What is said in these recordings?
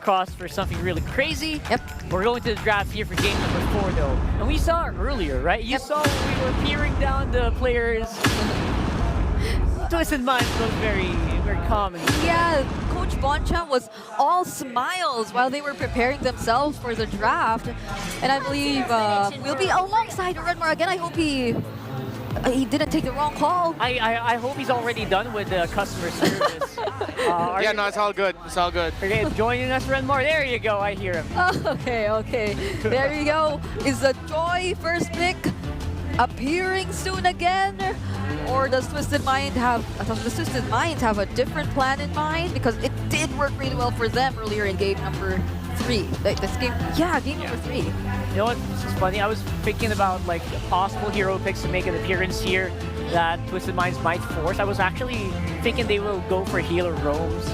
crossed for something really crazy. Yep. We're going to the draft here for game number 4, though. And we saw it earlier, right? You saw when we were peering down the players. Twisted Minds looked very, very calm. Yeah, Coach Bonchan was all smiles while they were preparing themselves for the draft. And I believe we'll be alongside Redmar again. I hope he didn't take the wrong call. I hope he's already done with the customer service. Yeah, no, it's all good. It's all good. Okay, joining us, Renmar. There you go. I hear him. Okay. There you go. Is the Joy first pick appearing soon again? Or does Twisted Minds have a different plan in mind? Because it did work really well for them earlier in game number 3. Game number 3. You know what? This is funny. I was thinking about like possible hero picks to make an appearance here that Twisted Minds might force. I was actually thinking they will go for healer roams.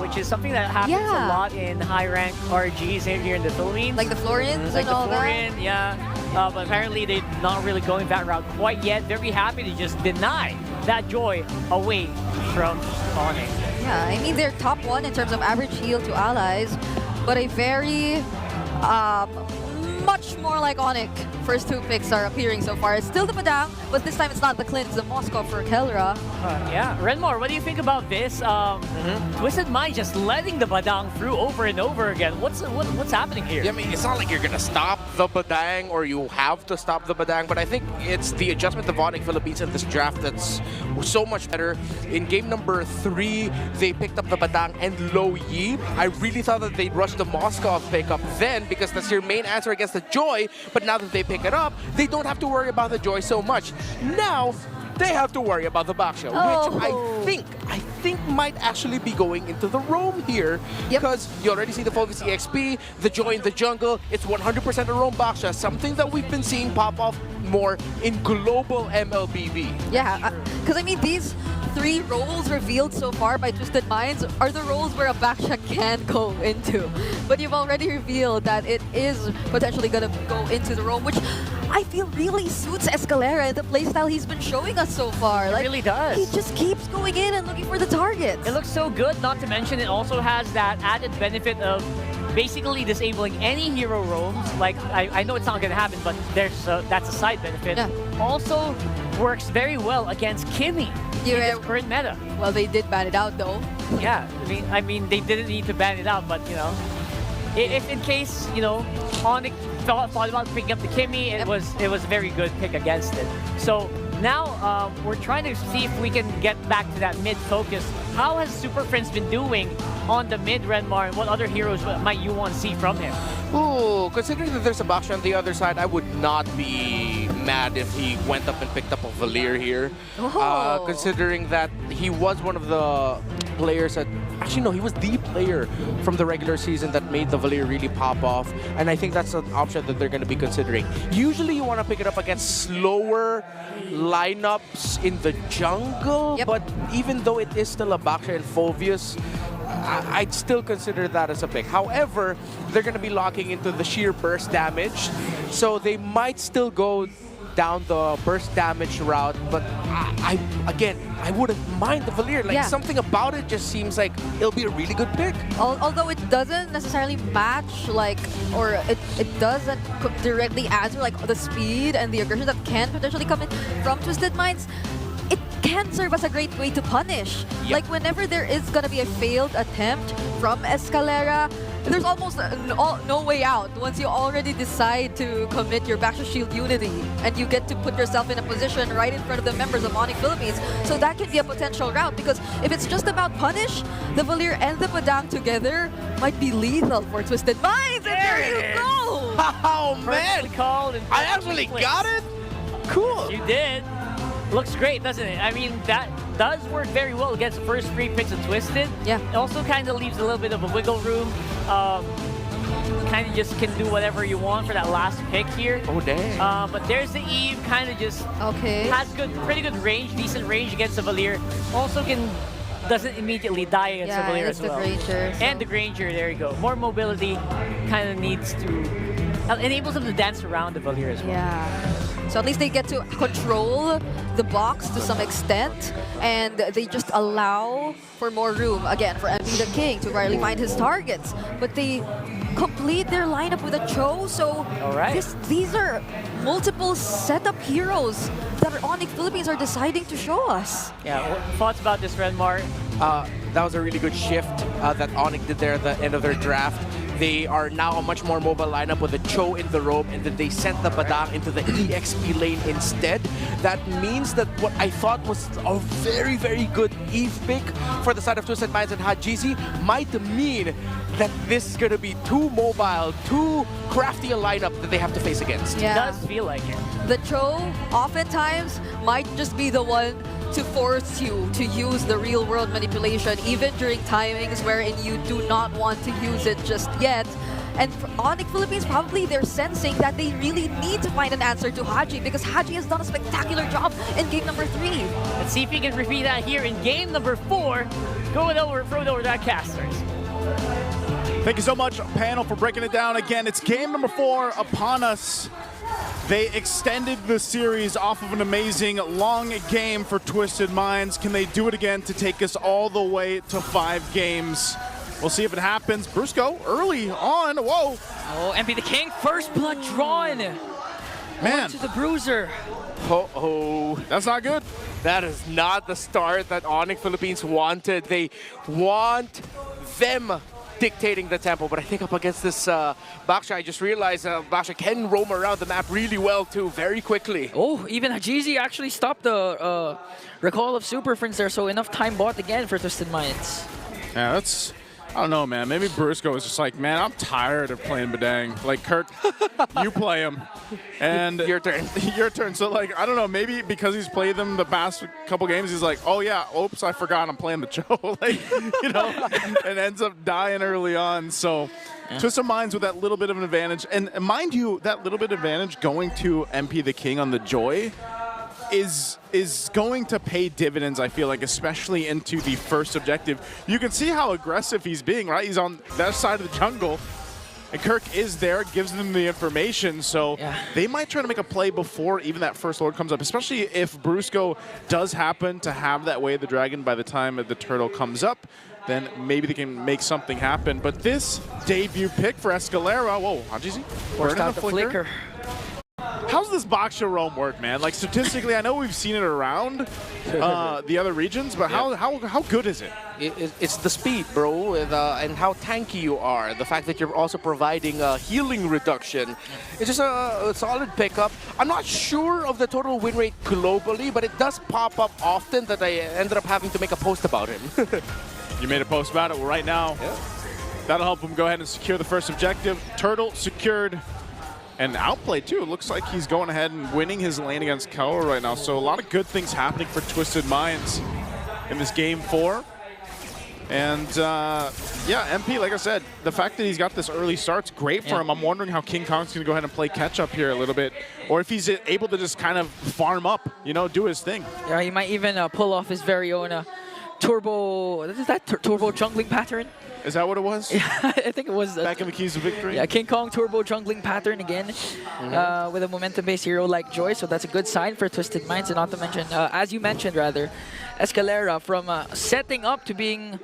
Which is something that happens a lot in high-rank RGs here in the Philippines. Like the Florians like and all Florian, that? Yeah. But apparently they're not really going that route quite yet. Very happy to just deny that joy away from Onic. Yeah, I mean they're top 1 in terms of average heal to allies, but a very much more like Onic. First 2 picks are appearing so far. It's still the Padang, but this time it's not the Clint, it's the Moscow for Kelra. Yeah, Renmar, what do you think about this? Twisted Mind just letting the Badang through over and over again. What's happening here? Yeah, I mean, it's not like you're gonna stop the Badang or you have to stop the Badang, but I think it's the adjustment of Onic Philippines in this draft that's so much better. In game number 3, they picked up the Badang and Lo Yi. I really thought that they'd rush the Moscow pickup then because that's your main answer against the Joy, but now that they pick it up, they don't have to worry about the Joy so much. Now, they have to worry about the Baksha, which I think might actually be going into the roam here. Because you already see the focus EXP, the Joy in the jungle, it's 100% a roam Baksha, something that we've been seeing pop off more in global MLBB. Yeah, because I mean these 3 roles revealed so far by Twisted Minds are the roles where a Baksha can go into. But you've already revealed that it is potentially going to go into the roam, which I feel really suits Escalera, the playstyle he's been showing us so far. It really does. He just keeps going in and looking for the targets. It looks so good, not to mention it also has that added benefit of basically disabling any hero roams. Like, I know it's not going to happen, but that's a side benefit. Yeah. Also works very well against Kimmy in this current meta. Well, they did ban it out though. Yeah, I mean they didn't need to ban it out, but you know, if in case, you know, Onic thought about picking up the Kimmy, it was a very good pick against it. So now we're trying to see if we can get back to that mid focus. How has Super Friends been doing on the mid, Renmar, and what other heroes might you want to see from him? Ooh, considering that there's a Baksha on the other side, I would not be mad if he went up and picked up a Valir here. Considering that he was one of the players that... Actually, no, he was the player from the regular season that made the Valir really pop off. And I think that's an option that they're going to be considering. Usually, you want to pick it up against slower lineups in the jungle. But even though it is still a Baksha and Phoveus, I'd still consider that as a pick. However, they're going to be locking into the sheer burst damage. So they might still go down the burst damage route, but I wouldn't mind the Valir. Like something about it just seems like it'll be a really good pick. Although it doesn't necessarily match, like, or it doesn't directly answer like the speed and the aggression that can potentially come in from Twisted Minds. It can serve as a great way to punish. Like whenever there is gonna be a failed attempt from Escalera, there's almost no way out once you already decide to commit your Baksha Shield Unity and you get to put yourself in a position right in front of the members of Onic Philippines. So that can be a potential route, because if it's just about punish, the Valir and the Padang together might be lethal for Twisted Minds. And there you go! Oh man! I actually got it? Cool! You did. Looks great, doesn't it? I mean, that does work very well against the first 3 picks of Twisted. Yeah. It also kind of leaves a little bit of a wiggle room. Kind of just can do whatever you want for that last pick here. Oh, dang. But there's the Eve, kind of just has pretty good range, decent range against the Valir. Also doesn't immediately die against the Valir as well. Granger, and the Granger, there you go. More mobility, kind of needs to... enables him to dance around the Valir as well. Yeah. So at least they get to control the box to some extent, and they just allow for more room, again, for MP the King to really find his targets. But they complete their lineup with a Cho, so these are multiple setup heroes that Onic Philippines are deciding to show us. Yeah, what thoughts about this, Renmar? That was a really good shift that Onic did there at the end of their draft. They are now a much more mobile lineup with a Cho in the roam, and then they sent the Badang into the EXP lane instead. That means that what I thought was a very, very good Eve pick for the side of Twisted Minds and Hajizi might mean that this is going to be too mobile, too crafty a lineup that they have to face against. Yeah. It does feel like it. The Cho oftentimes might just be the one to force you to use the real world manipulation, even during timings wherein you do not want to use it just yet. And for Onic Philippines, probably they're sensing that they really need to find an answer to Haji, because Haji has done a spectacular job in game number 3. Let's see if he can repeat that here in game number 4. Going over, throwing over that casters. Thank you so much, panel, for breaking it down. Again, it's game number 4 upon us. They extended the series off of an amazing long game for Twisted Minds. Can they do it again to take us all the way to 5 games? We'll see if it happens. Brusco early on. Whoa. Oh, MP the King, first blood drawn. Man. To the bruiser. Oh, that's not good. That is not the start that Onic Philippines wanted. They want them dictating the tempo, but I think up against this Baksha, I just realized Baksha can roam around the map really well too, very quickly. Oh, even Hajizi actually stopped the recall of Super Friends there, so enough time bought again for Twisted Minds. Yeah, that's, I don't know, man. Maybe Brusco was just like, man, I'm tired of playing Badang. Like, Kirk, you play him. And your turn. Your turn. So, like, I don't know, maybe because he's played them the past couple games, he's like, oh, yeah, oops, I forgot I'm playing the Cho. Like, you know, and ends up dying early on. So, Twisted Minds with that little bit of an advantage. And mind you, that little bit of advantage going to MP the King on the Joy is going to pay dividends, I feel like, especially into the first objective. You can see how aggressive he's being, right? He's on that side of the jungle, and Kirk is there, gives them the information, so they might try to make a play before even that first Lord comes up, especially if Brusco does happen to have that Way of the Dragon by the time the turtle comes up. Then maybe they can make something happen. But this debut pick for Escalera, whoa, Hajizi, Forced out the flicker. How's this Baksha roam work, man? Like, statistically, I know we've seen it around the other regions, but how good is it? It's the speed, bro, and how tanky you are. The fact that you're also providing healing reduction. It's just a solid pickup. I'm not sure of the total win rate globally, but it does pop up often that I ended up having to make a post about him. You made a post about it. Well, right now, that'll help him go ahead and secure the first objective. Turtle secured. And outplayed too. It looks like he's going ahead and winning his lane against Kawa right now. So a lot of good things happening for Twisted Minds in this game 4. And yeah, MP, like I said, the fact that he's got this early start's great for him. I'm wondering how King Kong's going to go ahead and play catch up here a little bit, or if he's able to just kind of farm up, you know, do his thing. Yeah, he might even pull off his very own turbo. Is that turbo jungling pattern? Is that what it was? Yeah, I think it was. Back in the Keys of Victory? Yeah, King Kong turbo jungling pattern again with a momentum-based hero like Joy, so that's a good sign for Twisted Minds. And not to mention, as you mentioned rather, Escalera from setting up to being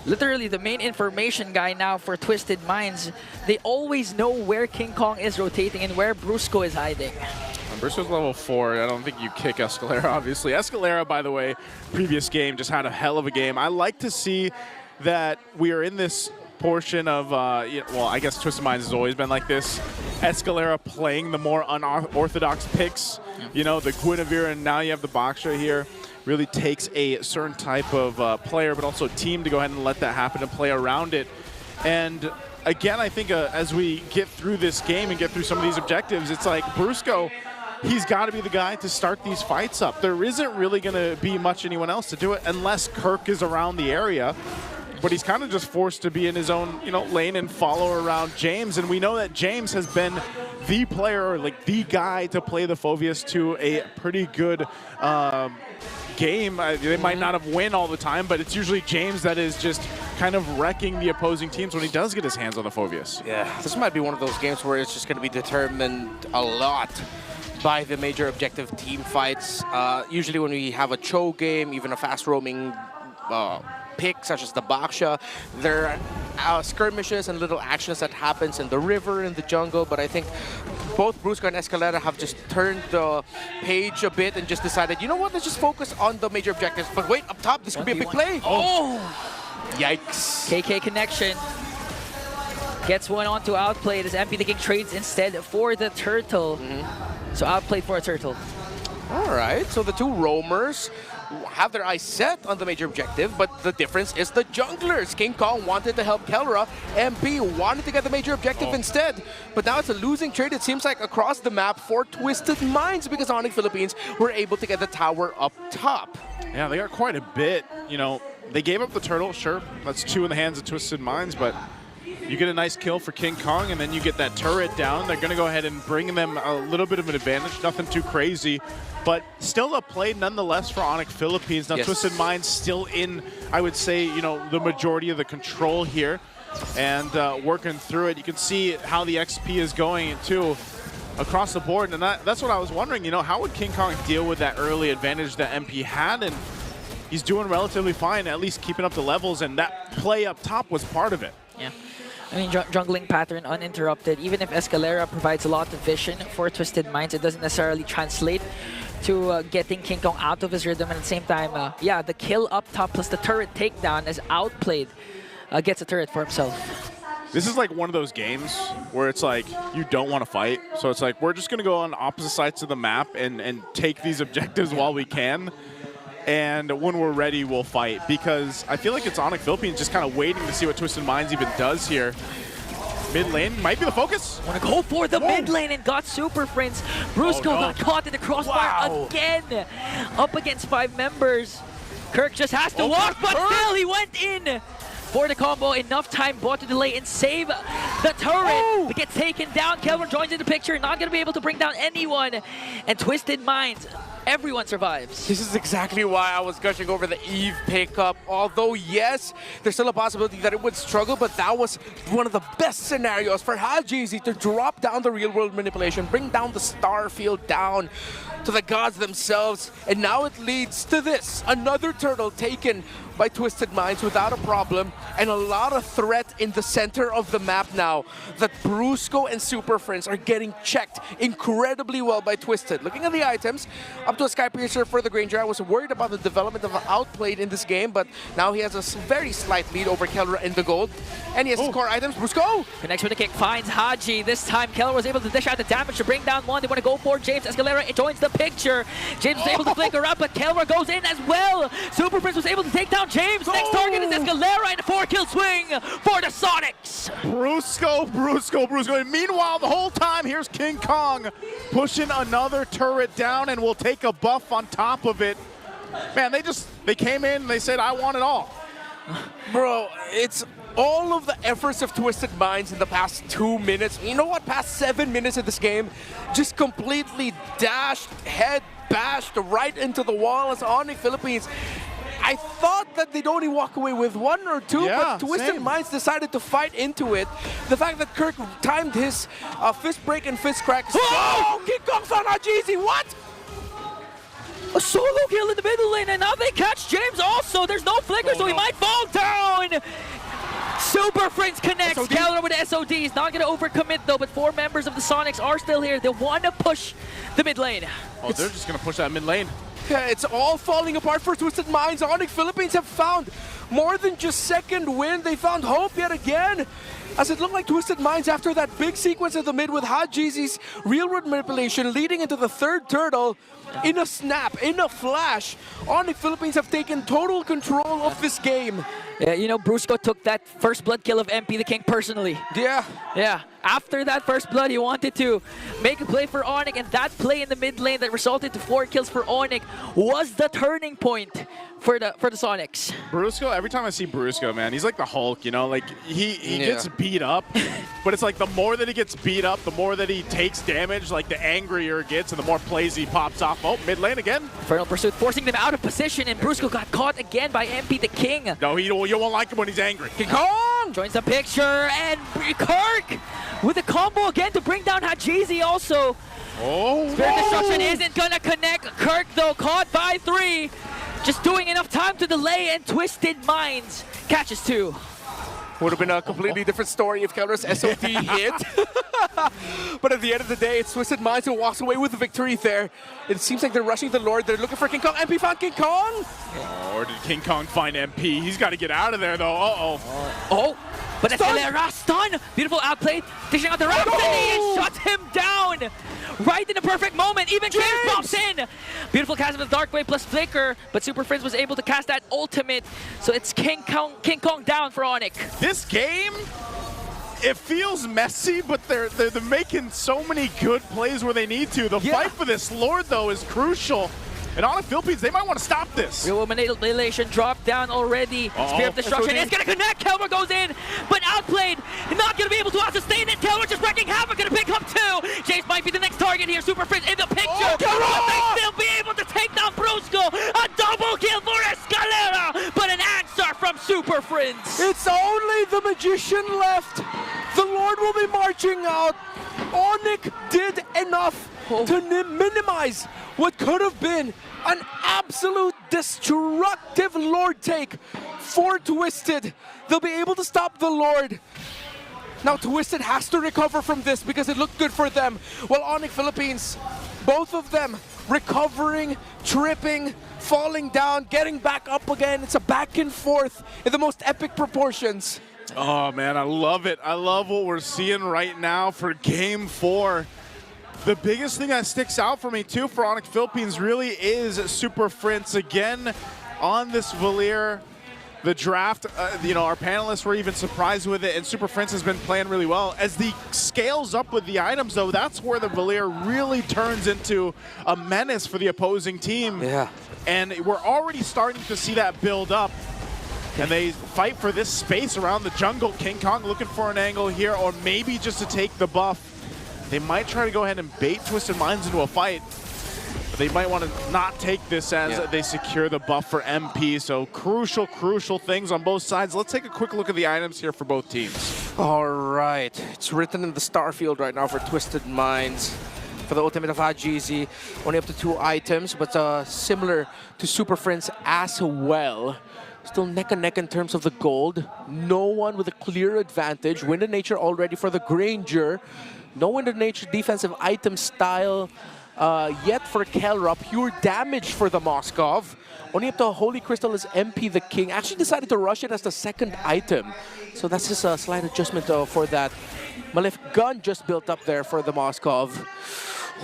literally the main information guy now for Twisted Minds. They always know where King Kong is rotating and where Brusco is hiding. Brusco's level 4. I don't think you kick Escalera, obviously. Escalera, by the way, previous game, just had a hell of a game. I like to see that we are in this portion of, well, I guess Twisted Minds has always been like this. Escalera playing the more unorthodox picks, you know, the Guinevere, and now you have the Baksha here. Really takes a certain type of player, but also team to go ahead and let that happen and play around it. And again, I think as we get through this game and get through some of these objectives, it's like Brusco, he's got to be the guy to start these fights up. There isn't really going to be much anyone else to do it unless Kirk is around the area. But he's kind of just forced to be in his own, you know, lane and follow around James. And we know that James has been the player, like the guy to play the Phoveus to a pretty good game. They might not have win all the time, but it's usually James that is just kind of wrecking the opposing teams when he does get his hands on the Phoveus. Yeah, this might be one of those games where it's just going to be determined a lot by the major objective team fights. Usually when we have a Cho game, even a fast roaming pick such as the Baksha, there are skirmishes and little actions that happens in the river, in the jungle, but I think both Brusco and Escalera have just turned the page a bit and just decided, you know what, let's just focus on the major objectives. But wait, up top, this could be a big play. Oh! Yikes. KK connection. Gets one on to outplayed as MP the King trades instead for the turtle. So outplayed for a turtle. All right, so the two roamers have their eyes set on the major objective, but the difference is the junglers. King Kong wanted to help Kelra, MP wanted to get the major objective instead. But now it's a losing trade, it seems like, across the map for Twisted Minds, because Onic Philippines were able to get the tower up top. Yeah, they got quite a bit. You know, they gave up the turtle, sure. That's 2 in the hands of Twisted Minds, but you get a nice kill for King Kong, and then you get that turret down. They're going to go ahead and bring them a little bit of an advantage, nothing too crazy. But still a play nonetheless for Onic Philippines. Now Twisted Minds still in, I would say, you know, the majority of the control here and working through it. You can see how the XP is going too across the board. And that's what I was wondering, you know, how would King Kong deal with that early advantage that MP had? And he's doing relatively fine, at least keeping up the levels. And that play up top was part of it. Yeah. I mean, jungling pattern uninterrupted. Even if Escalera provides a lot of vision for Twisted Minds, it doesn't necessarily translate to getting King Kong out of his rhythm. And at the same time, yeah, the kill up top plus the turret takedown as outplayed gets a turret for himself. This is like one of those games where it's like you don't want to fight. So it's like we're just going to go on opposite sides of the map and take these objectives while we can. And when we're ready, we'll fight. Because I feel like it's Onic Philippines just kind of waiting to see what Twisted Minds even does here. Mid lane might be the focus. Want to go for the mid lane and got Super Prince. Brusco got caught in the crossfire again. Up against 5 members. Kirk just has to walk, but still he went in for the combo. Enough time bought to delay and save the turret. To get taken down. Kelvin joins in the picture. Not going to be able to bring down anyone. And Twisted Minds, everyone survives. This is exactly why I was gushing over the Eve pickup. Although, yes, there's still a possibility that it would struggle, but that was one of the best scenarios for Hajizi to drop down the real-world manipulation, bring down the star field down to the gods themselves, and now it leads to this. Another turtle taken by Twisted Minds without a problem, and a lot of threat in the center of the map now that Brusco and Super Friends are getting checked incredibly well by Twisted. Looking at the items, up to a Sky Piercer for the Granger. I was worried about the development of Outplayed in this game, but now he has a very slight lead over Kelra in the gold. And he has his core items. Brusco! Connects with the kick, finds Haji. This time, Kelra was able to dish out the damage to bring down one. They want to go for James. Escalera joins the picture. James was able to flicker up, but Kelra goes in as well. Super Prince was able to take down James. Next target is Escalera and a 4-kill swing for the Sonics. Brusco. And meanwhile, the whole time, here's King Kong pushing another turret down, and we'll take a buff on top of it. Man, they came in and they said, I want it all. Bro, it's all of the efforts of Twisted Minds in the past 2 minutes. You know what? Past 7 minutes of this game, just completely dashed, head bashed right into the wall as Onic Philippines. I thought that they'd only walk away with 1 or 2, but Twisted Minds decided to fight into it. The fact that Kirk timed his fist break and fist crack. Oh! King Kong's on Hajizi, what? A solo kill in the middle lane, and now they catch James also. There's no flicker, so he might fall down. Super Friends connects. Kelra with the SOD. He's not going to overcommit though, but 4 members of the Sonics are still here. They want to push the mid lane. Oh, they're just going to push that mid lane. Yeah, it's all falling apart for Twisted Minds. Onic Philippines have found more than just second win. They found hope yet again. As it looked like Twisted Minds after that big sequence in the mid with Hajizi's real-world manipulation leading into the 3rd turtle. In a snap, in a flash, Onic Philippines have taken total control of this game. Yeah, you know, Brusco took that first blood kill of MP the King personally. Yeah. Yeah. After that first blood, he wanted to make a play for Onic, and that play in the mid lane that resulted to 4 kills for Onic was the turning point for the Sonics. Brusco, every time I see Brusco, man, he's like the Hulk, you know? Like, he gets beat up, but it's like the more that he gets beat up, the more that he takes damage, like the angrier it gets and the more plays he pops off. Oh, mid lane again. Infernal Pursuit forcing them out of position, and Brusco got caught again by MP the King. No, you won't like him when he's angry. King Kong joins the picture, and Kirk with a combo again to bring down Hajizi also. Oh, Spirit Destruction isn't gonna connect. Kirk, though, caught by 3. Just doing enough time to delay, and Twisted Minds catches 2. Would have been a completely different story if Keller's SOT hit. But at the end of the day, it's Twisted Minds who walks away with the victory there. It seems like they're rushing the Lord. They're looking for King Kong. MP found King Kong! Oh, or did King Kong find MP? He's got to get out of there, though. Oh, but Escalera stun. Beautiful outplay. Dishing out the Rhapsody and shuts him down. Right in the perfect moment. Even James pops in. Beautiful cast with Dark Wave plus Flicker, but Super Friends was able to cast that ultimate. So it's King Kong down for Onic. This game, it feels messy, but they're making so many good plays where they need to. The fight for this Lord, though, is crucial. And Onic Philippines, they might want to stop this. Real Annihilation dropped down already. Spirit of Destruction is going to connect. Kelmer goes in, but outplayed. Not going to be able to sustain it. Kelmer just wrecking havoc. Going to pick up 2. James might be the next target here. Super Friends in the picture. Will they still be able to take down Brusco? A double kill for Escalera, but an answer from Super Friends. It's only the Magician left. The Lord will be marching out. Onic did enough to minimize what could have been an absolute destructive Lord take for Twisted. They'll be able to stop the Lord. Now Twisted has to recover from this because it looked good for them. While Onic Philippines, both of them recovering, tripping, falling down, getting back up again. It's a back and forth in the most epic proportions. Oh, man, I love it. I love what we're seeing right now for Game 4. The biggest thing that sticks out for me, too, for Onic Philippines really is Super Friends again on this Valier. The draft, our panelists were even surprised with it, and Super Friends has been playing really well. As the scales up with the items, though, that's where the Valier really turns into a menace for the opposing team. Yeah. And we're already starting to see that build up. And they fight for this space around the jungle. King Kong looking for an angle here, or maybe just to take the buff. They might try to go ahead and bait Twisted Minds into a fight. But they might want to not take this as they secure the buff for MP. So crucial, crucial things on both sides. Let's take a quick look at the items here for both teams. All right. It's written in the star field right now for Twisted Minds. For the ultimate of Hajizi, only up to 2 items, but similar to Super Friends as well. Still neck and neck in terms of the gold. No one with a clear advantage. Wind and Nature already for the Granger. No Wind and Nature defensive item style yet for Kelra. Pure damage for the Moskov. Only up to Holy Crystal is MP the King. Actually decided to rush it as the second item. So that's just a slight adjustment for that. Malefic Gun just built up there for the Moskov.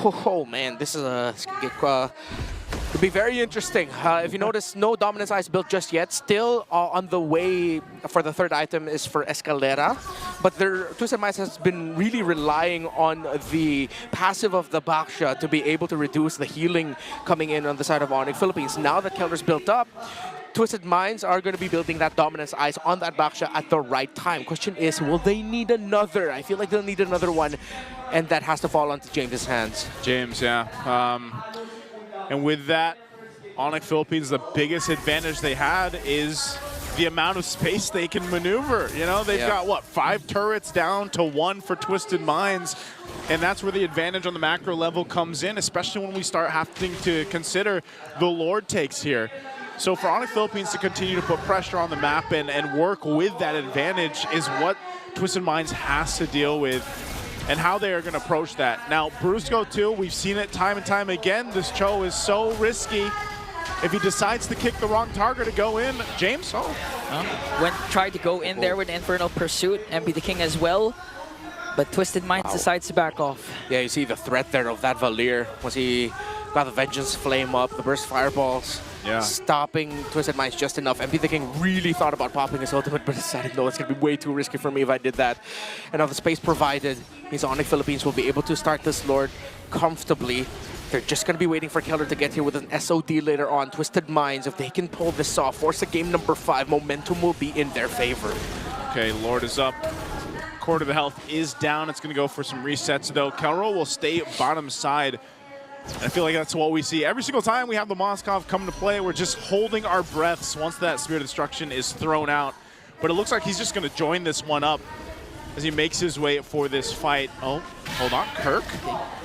Oh man, this is could be very interesting. If you notice, no Dominance Ice built just yet. Still on the way for the third item is for Escalera. But Twisted Minds has been really relying on the passive of the Baksha to be able to reduce the healing coming in on the side of Onic Philippines. Now that Keller's built up, Twisted Minds are going to be building that Dominance Ice on that Baksha at the right time. Question is, will they need another? I feel like they'll need another one, and that has to fall onto James's hands. James, yeah. And with that, Onic Philippines, the biggest advantage they had is the amount of space they can maneuver. You know, they've got, what, 5 turrets down to 1 for Twisted Minds. And that's where the advantage on the macro level comes in, especially when we start having to consider the Lord takes here. So for Onic Philippines to continue to put pressure on the map and work with that advantage is what Twisted Minds has to deal with, and how they are going to approach that. Now, Brusco, too, we've seen it time and time again. This Cho is so risky. If he decides to kick the wrong target to go in, James? When tried to go in there with Infernal Pursuit, MP the King as well, but Twisted Minds decides to back off. Yeah, you see the threat there of that Valier once he got the Vengeance Flame up, the Burst Fireballs. Stopping Twisted Minds just enough. MP the King really thought about popping his ultimate, but decided, no, it's going to be way too risky for me if I did that. And now the space provided means Onic Philippines will be able to start this Lord comfortably. They're just going to be waiting for Keller to get here with an SOD later on. Twisted Minds, if they can pull this off, force a game number 5, momentum will be in their favor. Okay, Lord is up. Quarter of the health is down. It's going to go for some resets, though. Kelro will stay bottom side. I feel like that's what we see every single time we have the Moskov come to play. We're just holding our breaths once that Spirit of Destruction is thrown out. But it looks like he's just going to join this one up as he makes his way for this fight. Oh, Hold on, Kirk.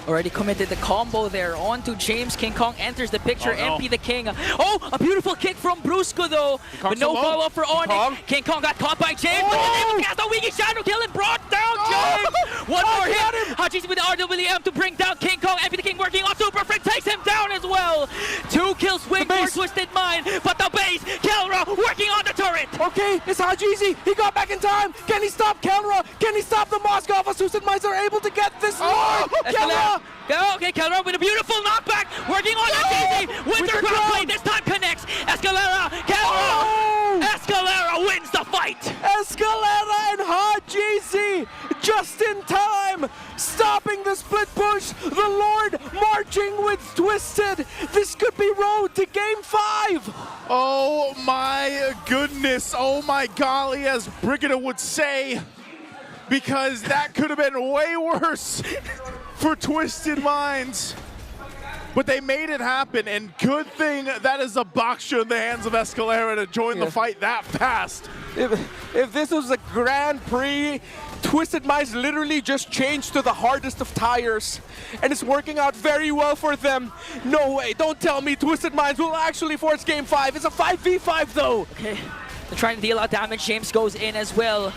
Already committed the combo there. On to James. King Kong enters the picture. Oh, no. MP the King. Oh, a beautiful kick from Brusco though. But no alone. follow-up for Onic. King Kong got caught by James. But he's able to cast a winging shadow kill and brought down James. One more hit. Hajis with the RWM to bring down King Kong. MP the King working on Super Friend takes him down as well. 2 kill swing for Twisted Mind. But the base, Kelra working on the turret. Okay, it's Hajizi. He got back in time. Can he stop Kelra? Can he stop the Moskov? Twisted Minds are able to get this Lord. Kelra! Okay, Kelra with a beautiful knockback, working on Hajizi. Winter Crossblade this time connects. Escalera, Kelra. Escalera wins the fight. Escalera and Hajizi just in time, stopping the split push. The Lord marching with Twisted. This could be road to Game 5. Oh my goodness. Oh my golly, as Brigida would say. Because that could have been way worse for Twisted Minds. But they made it happen, and good thing that is a boxer in the hands of Escalera to join the fight that fast. If this was a Grand Prix, Twisted Minds literally just changed to the hardest of tires, and it's working out very well for them. No way, don't tell me Twisted Minds will actually force Game 5. It's a 5v5 though. Okay, they're trying to deal out damage. James goes in as well.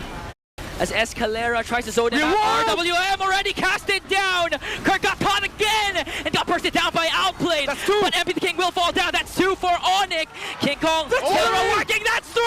As Escalera tries to zone him out. RWM already cast it down. Kirk got caught again and got bursted down by Outplayed. That's 2. But MP the King will fall down. That's 2 for Onic. King Kong, Kelra working. That's 3.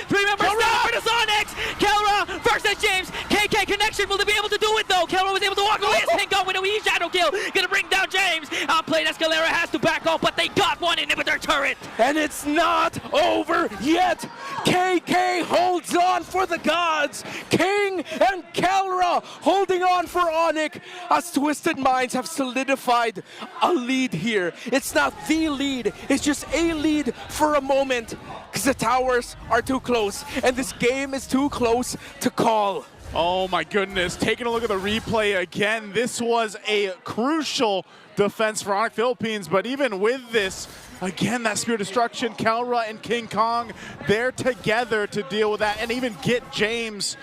3 members down for the Sonics. Kelra versus James. KK connection. Will they be able to do it though? Kelra was able to walk away as King Kong with a wee shadow kill. Gonna bring down James. Outplayed. Escalera has to back off, but they got one inhibitor turret. And it's not over yet. KK holds on for the gods. King and Kelra holding on for Onic as Twisted Minds have solidified a lead here. It's not the lead, it's just a lead for a moment because the towers are too close and this game is too close to call. Oh my goodness, taking a look at the replay again, this was a crucial defense for Onic Philippines, but even with this, again, that Spear Destruction, Kelra and King Kong, they're together to deal with that and even get James.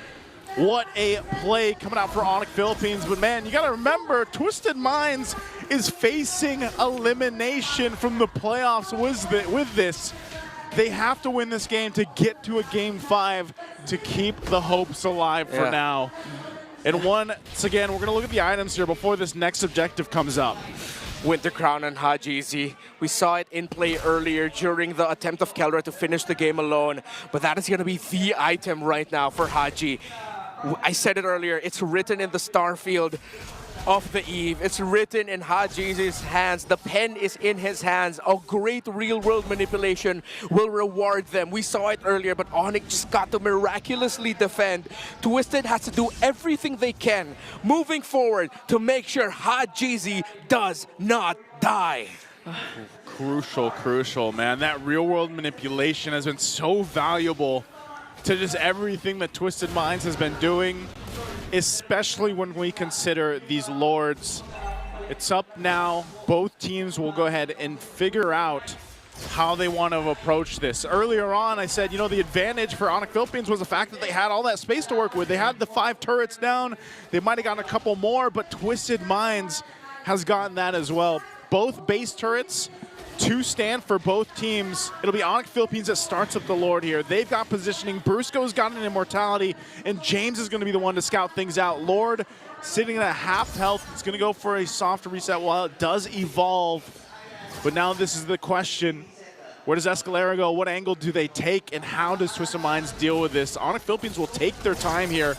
What a play coming out for Onic Philippines. But man, you gotta remember, Twisted Minds is facing elimination from the playoffs with this. They have to win this game to get to a Game 5 to keep the hopes alive for now. And once again, we're gonna look at the items here before this next objective comes up. Winter Crown and Hajizi. We saw it in play earlier during the attempt of Kelra to finish the game alone, but that is gonna be the item right now for Haji. I said it earlier, it's written in the star field of the Eve. It's written in Haji's hands. The pen is in his hands. A great real-world manipulation will reward them. We saw it earlier, but Onic just got to miraculously defend. Twisted has to do everything they can moving forward to make sure Hajizi does not die. Crucial, man. That real-world manipulation has been so valuable to just everything that Twisted Minds has been doing, especially when we consider these Lords. It's up now. Both teams will go ahead and figure out how they want to approach this. Earlier on, I said, you know, the advantage for Onic Philippines was the fact that they had all that space to work with. They had the 5 turrets down. They might have gotten a couple more, but Twisted Minds has gotten that as well. Both base turrets to stand for both teams. It'll be Onic Philippines that starts up the Lord here. They've got positioning. Brusco's got an immortality, and James is going to be the one to scout things out. Lord sitting at half health. It's going to go for a soft reset while it does evolve. But now this is the question. Where does Escalera go? What angle do they take? And how does Twisted Minds deal with this? Onic Philippines will take their time here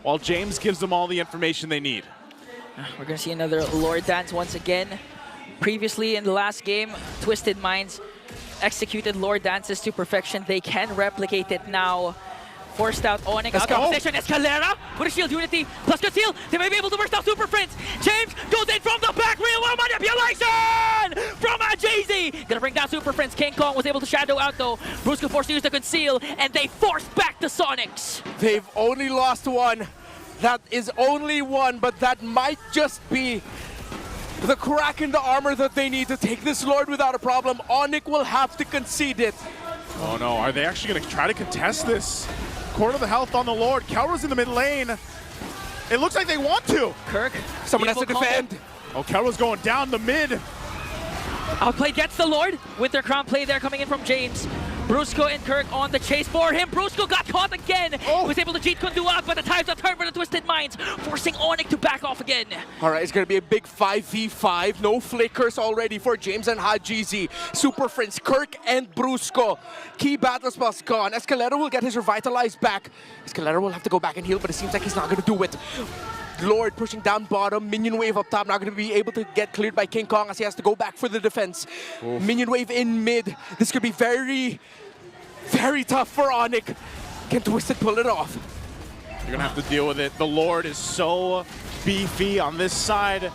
while James gives them all the information they need. We're going to see another Lord dance once again. Previously in the last game, Twisted Minds executed Lord dances to perfection. They can replicate it now. Forced out Onic out of position. Escalera with a shield unity plus good seal. They may be able to burst out Super Friends. James goes in from the back. Real world manipulation from Ajazy. Gonna bring down Super Friends. King Kong was able to shadow out though. Brusco forced to use the conceal, and they forced back the Sonics. They've only lost one. That is only one, but that might just be the crack in the armor that they need to take this Lord without a problem. Onic will have to concede it. Oh no, are they actually going to try to contest this? Quarter of the health on the Lord. Kelra's in the mid lane. It looks like they want to. Kirk. Someone has to beautiful combo. defend. Oh, Kero's going down the mid. Outplay gets the Lord with their crown play there coming in from James. Brusco and Kirk on the chase for him. Brusco got caught again. Oh. Was able to cheat Kundu out, but the time's a turn for the Twisted Minds, forcing Onic to back off again. All right, it's going to be a big 5v5. No flickers already for James and Hajizi. Super Friends, Kirk and Brusco. Key battle spells gone. Escalera will get his Revitalize back. Escalera will have to go back and heal, but it seems like he's not going to do it. Lord pushing down bottom. Minion wave up top. Not going to be able to get cleared by King Kong as he has to go back for the defense. Oof. Minion wave in mid. This could be very, very tough for Onic. Can Twisted pull it off? You're gonna have to deal with it. The Lord is so beefy on this side.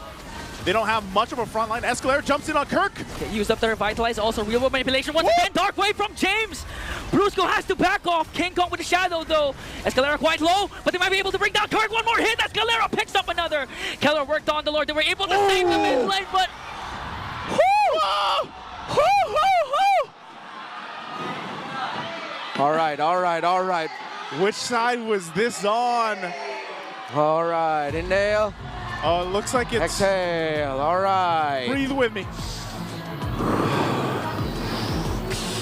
They don't have much of a front line. Escalera jumps in on Kirk. Used up the Revitalize, also real world manipulation. Once again, Dark Wave from James. Brusco has to back off. King Kong with the shadow though. Escalera quite low, but they might be able to bring down Kirk. One more hit. Escalera picks up another. Keller worked on the Lord. They were able to save the mid lane, but... All right, all right, all right. Which side was this on? All right, inhale, Oh, it looks like it's... exhale, all right. Breathe with me.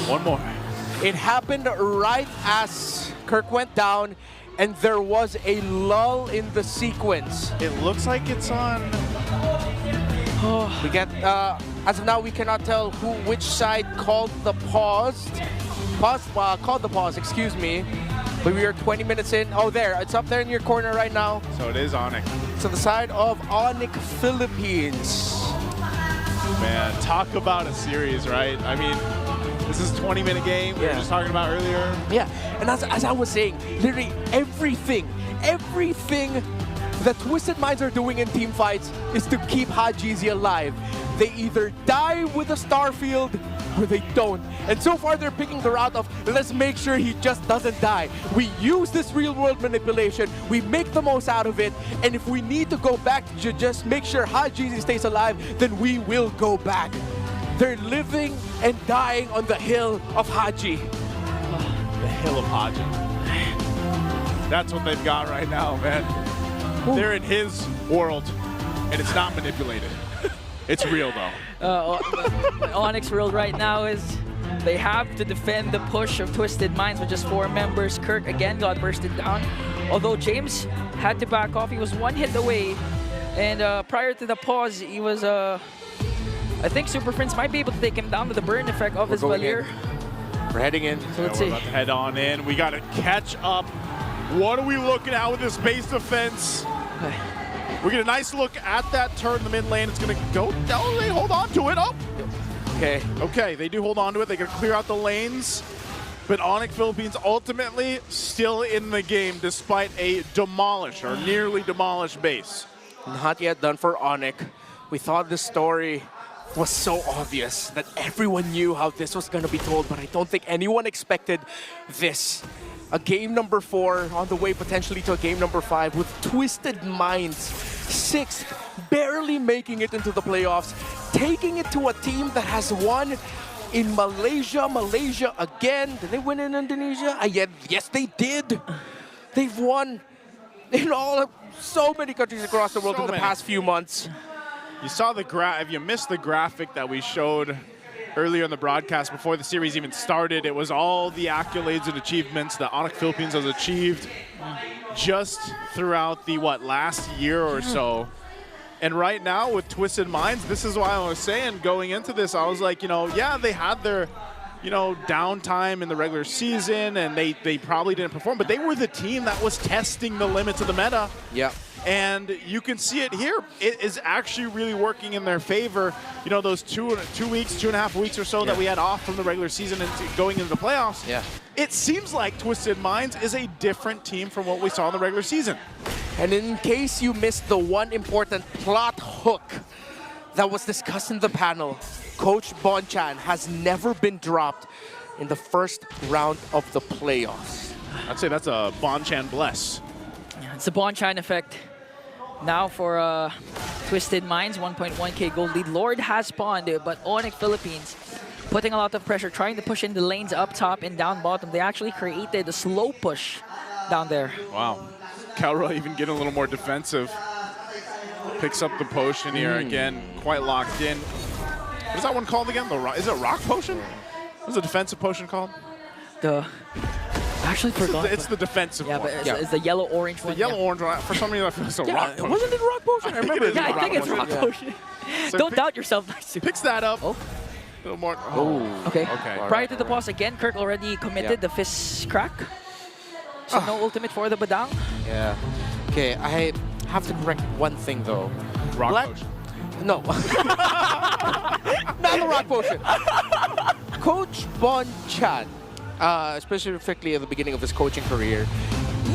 One more. It happened right as Kirk went down, and there was a lull in the sequence. It looks like it's on... We get, as of now, we cannot tell which side called the pause, excuse me. But we are 20 minutes in. Oh, there, it's up there in your corner right now. So it is Onic. To the side of Onic Philippines. Man, talk about a series, right? I mean, this is a 20-minute game we were Yeah. just talking about earlier. Yeah, and as I was saying, literally everything that Twisted Minds are doing in team fights is to keep Hajizi alive. They either die with a Starfield or they don't. And so far they're picking the route of let's make sure he just doesn't die. We use this real world manipulation, we make the most out of it, and if we need to go back to just make sure Hajizi stays alive, then we will go back. They're living and dying on the hill of Haji. The Hill of Haji. That's what they've got right now, man. They're in his world, and it's not manipulated. It's real, though. Onyx world right now is they have to defend the push of Twisted Minds with just 4 members. Kirk again got bursted down. Although James had to back off, he was 1 hit away. And prior to the pause, he was, I think Super Friends might be able to take him down with the burn effect of his Valir. We're heading in. So let's We're see. about to head on in. We got to catch up. What are we looking at with this base defense? We get a nice look at that turn in the mid lane. It's going to go down. They hold on to it. Oh, Okay. okay. They do hold on to it. They can clear out the lanes. But Onic Philippines ultimately still in the game despite a demolished or nearly demolished base. Not yet done for Onic. We thought this story was so obvious that everyone knew how this was going to be told, but I don't think anyone expected this. A game number 4 on the way potentially to a game number 5 with Twisted Minds 6th, barely making it into the playoffs, taking it to a team that has won in Malaysia again. Did they win in Indonesia? Yes, they did. They've won in so many countries across the world in the past few months. You saw the if you missed the graphic that we showed earlier in the broadcast before the series even started, it was all the accolades and achievements that Onic Philippines has achieved just throughout the, last year or so. And right now with Twisted Minds, this is why I was saying going into this, I was like, yeah, they had their, downtime in the regular season and they probably didn't perform, but they were the team that was testing the limits of the meta. Yeah. And you can see it here. It is actually really working in their favor. Those 2 weeks, 2.5 weeks or so that we had off from the regular season and going into the playoffs. Yeah. It seems like Twisted Minds is a different team from what we saw in the regular season. And in case you missed the one important plot hook that was discussed in the panel, Coach Bonchan has never been dropped in the first round of the playoffs. I'd say that's a Bonchan bless. It's the Bonshine effect. Now for Twisted Minds, 1.1k gold lead. Lord has spawned, but Onic Philippines putting a lot of pressure, trying to push in the lanes up top and down bottom. They actually created a slow push down there. Wow. Kelra even getting a little more defensive. Picks up the potion here again, quite locked in. What is that one called again? Is it Rock Potion? What's the defensive potion called? I actually forgot. It's the defensive yeah, one. but it's the yellow-orange one. The yellow-orange one. For some reason, I feel it's a Yeah, Rock Potion. wasn't it Rock Potion? I remember it. Yeah, I think it's Potion. Rock Yeah. Potion. So Don't doubt yourself, Nice. Picks that up. Oh. A little more. Okay. Okay. Prior to the pause again, Kirk already committed the fist crack. So no ultimate for the Badang. Yeah. Okay, I have to correct one thing though. Rock Black- Potion. No. Not the Rock Potion. Coach Bon Chan, specifically at the beginning of his coaching career,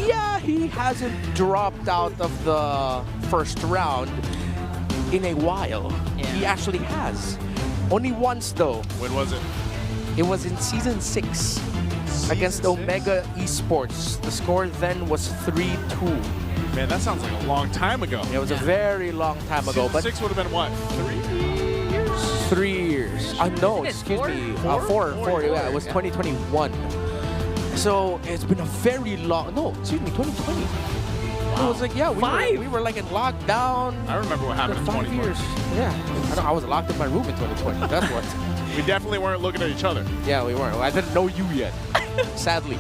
yeah, he hasn't dropped out of the first round in a while. Yeah. He actually has. Only once though. When was it? It was in Season 6 against Season 6? Omega Esports. The score then was 3-2. Man, that sounds like a long time ago. It was a very long time ago, Season but 6 would have been what? 3 years? 3 years. No, Isn't it excuse four? me. Four? Four. Yeah, it was 2021. So it's been a very long. No, excuse me, 2020. It was like, yeah, we were like in lockdown. I remember what happened in 5 2020. years. Yeah, I was locked in my room in 2020. That's what. We definitely weren't looking at each other. Yeah, we weren't. I didn't know you yet, sadly.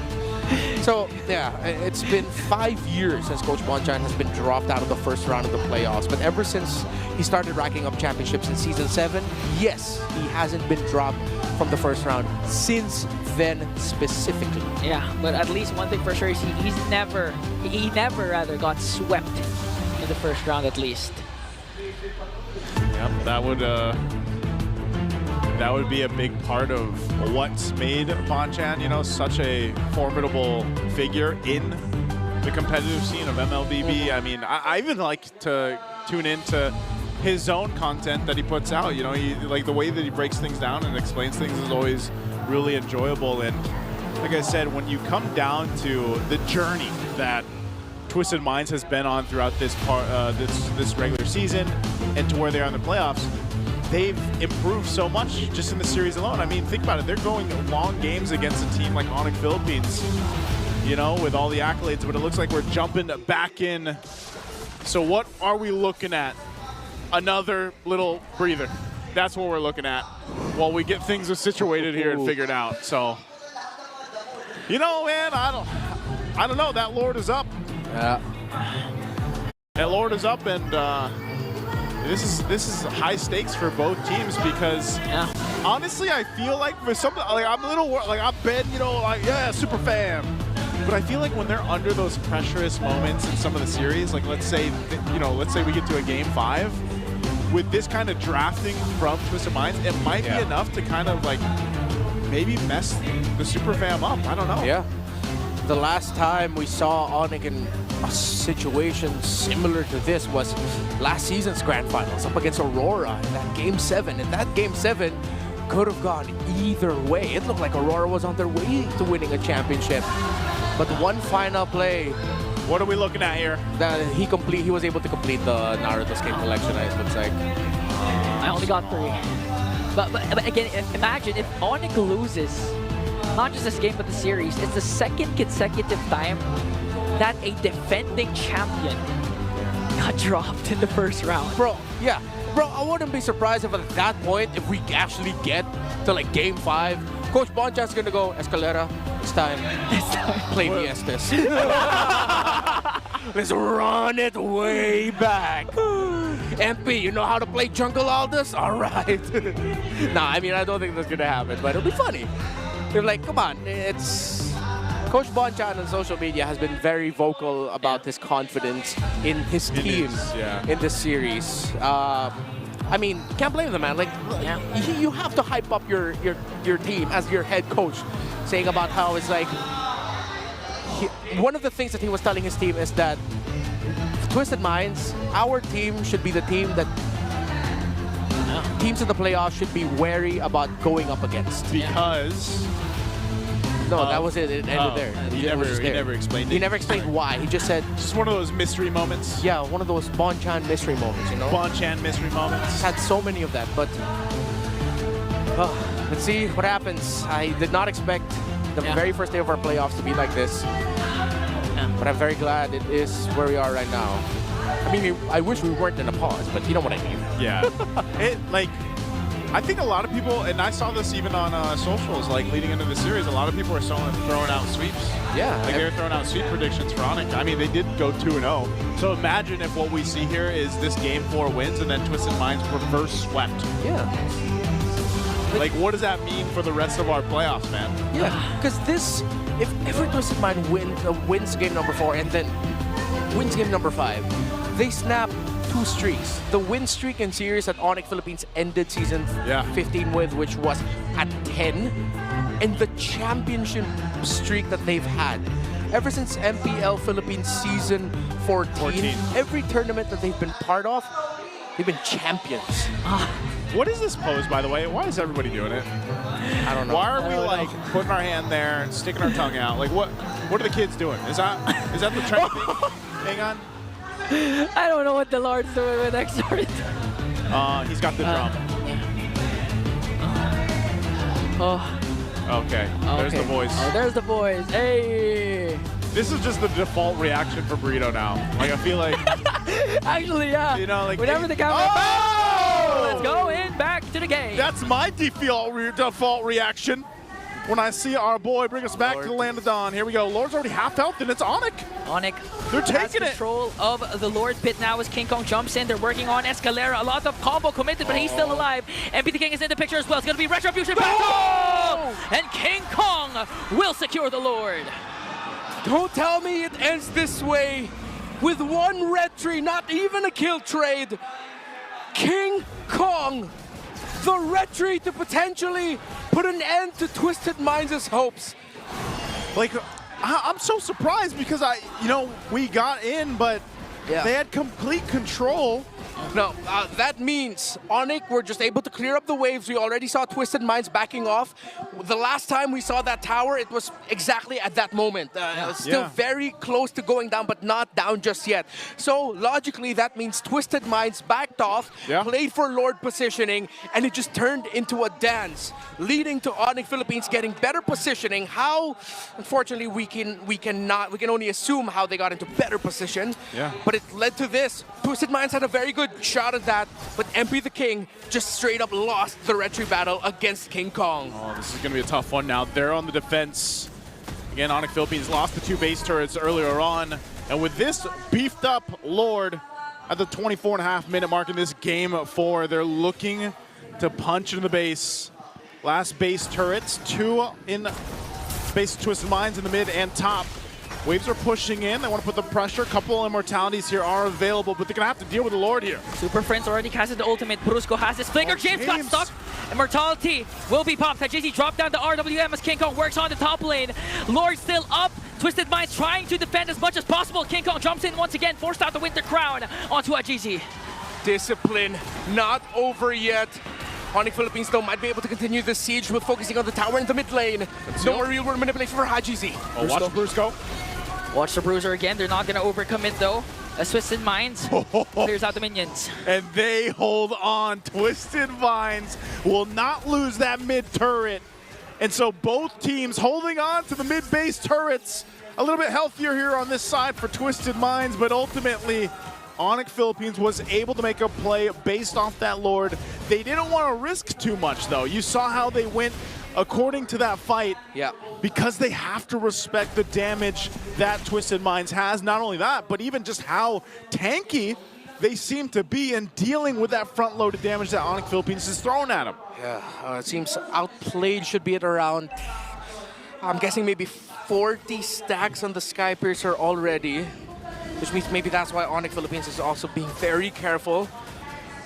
So, yeah, it's been 5 years since Coach Bonchan has been dropped out of the first round of the playoffs. But ever since he started racking up championships in Season 7, yes, he hasn't been dropped from the first round since then specifically. Yeah, but at least one thing for sure is he never rather got swept in the first round at least. Yep, that would be a big part of what's made Bonchan, you know, such a formidable figure in the competitive scene of MLBB. I mean, I even like to tune into his own content that he puts out. You know, like the way that he breaks things down and explains things is always really enjoyable. And like I said, when you come down to the journey that Twisted Minds has been on throughout this this regular season and to where they are in the playoffs, they've improved so much just in the series alone. I mean, think about it. They're going long games against a team like Onic Philippines, you know, with all the accolades, but it looks like we're jumping back in. So what are we looking at? Another little breather. That's what we're looking at while we get things situated here and figured out. So, you know, man, I don't know. That Lord is up. Yeah. That Lord is up, and this is high stakes for both teams because honestly, I feel like for some, like I'm a little like I've been, you know, like yeah, super fan. But I feel like when they're under those pressurous moments in some of the series, like let's say we get to a game 5, with this kind of drafting from Twisted Minds, it might be enough to kind of like maybe mess the super fam up. I don't know. Yeah. The last time we saw Onic in a situation similar to this was last season's grand finals up against Aurora in that game 7. And that game 7 could have gone either way. It looked like Aurora was on their way to winning a championship. But one final play, What are we looking at here? that he was able to complete the Naruto Escape collection, it looks like. I only got 3. But again, imagine if Onic loses, not just this game but the series, it's the second consecutive time that a defending champion got dropped in the first round. Bro, I wouldn't be surprised if at that point, if we actually get to like game 5, Coach Bonchan's gonna go, Escalera, it's time. Play the Estes. Let's run it way back. MP, you know how to play Jungle Aldous? All right. Nah, I mean, I don't think that's gonna happen, but it'll be funny. They're like, come on, it's... Coach Bonchan on social media has been very vocal about his confidence in his team in this series. I mean, can't blame the man. Like, you have to hype up your team as your head coach, saying about how it's like. One of the things that he was telling his team is that Twisted Minds, our team should be the team that teams in the playoffs should be wary about going up against. Because no, that was it. It ended there. He never explained it. He never explained why. He just said, Just one of those mystery moments. yeah, one of those Bonchan mystery moments, you know? Bonchan mystery moments. Had so many of that, but let's see what happens. I did not expect the very first day of our playoffs to be like this. But I'm very glad it is where we are right now. I mean, I wish we weren't in a pause, but you know what I mean. Yeah. I think a lot of people, and I saw this even on socials, like leading into the series, a lot of people are throwing out sweeps. Yeah. Like they're throwing out sweep predictions for Onic. I mean, they did go 2-0. So imagine if what we see here is this game 4 wins and then Twisted Minds reverse swept. Yeah. Like, what does that mean for the rest of our playoffs, man? Yeah, because this, if every Twisted Mind wins game number 4 and then wins game number 5, they snap 2 streaks. The win streak in series that Onic Philippines ended season 15 with, which was at 10, and the championship streak that they've had ever since MPL Philippines season 14. Every tournament that they've been part of, they've been champions. What is this pose, by the way? Why is everybody doing it? I don't know. Why are we like putting our hand there, sticking our tongue out? Like what are the kids doing? Is that the trend thing? Hang on. I don't know what the Lord's doing with X-Sword. He's got the drum. Okay. There's the voice. Oh, there's the voice. Hey. This is just the default reaction for Burrito now. Like I feel like. Actually, yeah. You know, like whenever the camera. Oh! Let's go in back to the game. That's my default reaction. When I see our boy bring us back to the land of dawn. Here we go. Lord's already half health, and it's Onic. Onic They're taking has it. control of the Lord pit now as King Kong jumps in. They're working on Escalera. A lot of combo committed, but he's still alive. MP the King is in the picture as well. It's going to be Retribution battle! And King Kong will secure the Lord. Don't tell me it ends this way. With one red tree, not even a kill trade. King Kong, the red tree to potentially put an end to Twisted Minds' hopes. Like, I'm so surprised because we got in, but they had complete control. No, that means Onic were just able to clear up the waves. We already saw Twisted Minds backing off. The last time we saw that tower, it was exactly at that moment. Still very close to going down, but not down just yet. So logically, that means Twisted Minds backed off, played for Lord positioning, and it just turned into a dance, leading to Onic Philippines getting better positioning. How? Unfortunately, we can only assume how they got into better position. Yeah. But it led to this. Twisted Minds had a very good shot at that, but MP the King just straight up lost the red tree battle against King Kong. Oh, this is going to be a tough one now. They're on the defense. Again, Onic Philippines lost the 2 base turrets earlier on, and with this beefed up Lord at the 24.5-minute mark in this game 4, they're looking to punch in the base. Last base turrets, 2 in base Twisted Minds in the mid and top. Waves are pushing in. They want to put the pressure. A couple immortalities here are available, but they're going to have to deal with the Lord here. Super Friends already casted the ultimate. Brusco has his flicker. James got stuck. Immortality will be popped. JC dropped down the RWM as King Kong works on the top lane. Lord still up. Twisted Minds trying to defend as much as possible. King Kong jumps in once again, forced out the Winter Crown onto Ajizi. Discipline not over yet. Onic Philippines, though, might be able to continue the siege with focusing on the tower in the mid lane. No more real world manipulation for Hajizi. Oh, watch Brusco. Watch the Bruiser again. They're not going to overcommit, though. As Twisted Minds clears out the minions. And they hold on. Twisted Minds will not lose that mid turret. And so both teams holding on to the mid base turrets. A little bit healthier here on this side for Twisted Minds, but ultimately Onic Philippines was able to make a play based off that Lord. They didn't want to risk too much, though. You saw how they went according to that fight. Yeah. Because they have to respect the damage that Twisted Minds has. Not only that, but even just how tanky they seem to be in dealing with that front-loaded damage that Onic Philippines is throwing at them. Yeah, it seems outplayed should be at around, I'm guessing maybe 40 stacks on the Sky Piercer already, which means maybe that's why Onic Philippines is also being very careful.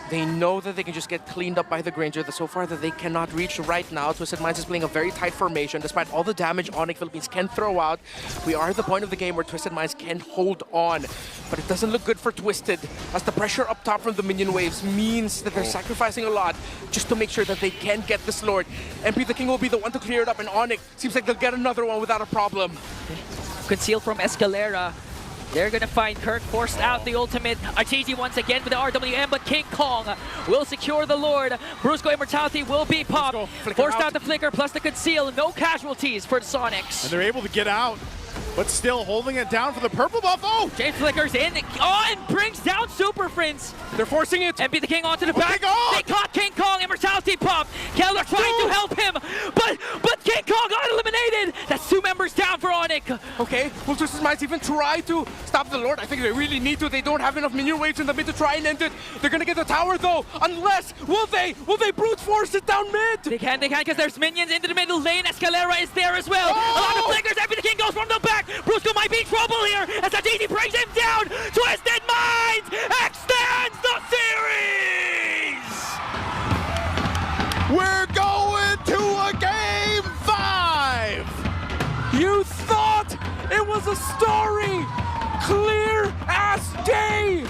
They know that they can just get cleaned up by the Granger so far that they cannot reach right now. Twisted Minds is playing a very tight formation. Despite all the damage Onic Philippines can throw out, we are at the point of the game where Twisted Minds can hold on. But it doesn't look good for Twisted, as the pressure up top from the minion waves means that they're sacrificing a lot just to make sure that they can get this Lord. MP the King will be the one to clear it up, and Onic seems like they'll get another one without a problem. Concealed from Escalera. They're going to find Kirk, forced out the ultimate. Achizi once again with the RWM, but King Kong will secure the Lord. Brusco Immortality will be popped. Forced out the flicker plus the conceal. No casualties for the Sonics. And they're able to get out. but still holding it down for the purple buff. Oh! James flickers in. Oh, and brings down Super Prince. They're forcing it. And beat the King onto the back. King Kong! They caught King Kong. Immortality pop. Keller trying to help him, but King Kong got eliminated. That's 2 members down for Onic. Okay, will Twisted Minds even try to stop the Lord? I think they really need to. They don't have enough minion waves in the mid to try and end it. They're gonna get the tower though, unless, will they brute force it down mid? They can, because there's minions into the middle lane. Escalera is there as well. A lot of flickers. Every the King goes from the back. Brusco might be in trouble here as Aditi brings him down. Twisted Minds extends the series. We're going to a game 5! You thought it was a story! Clear as day!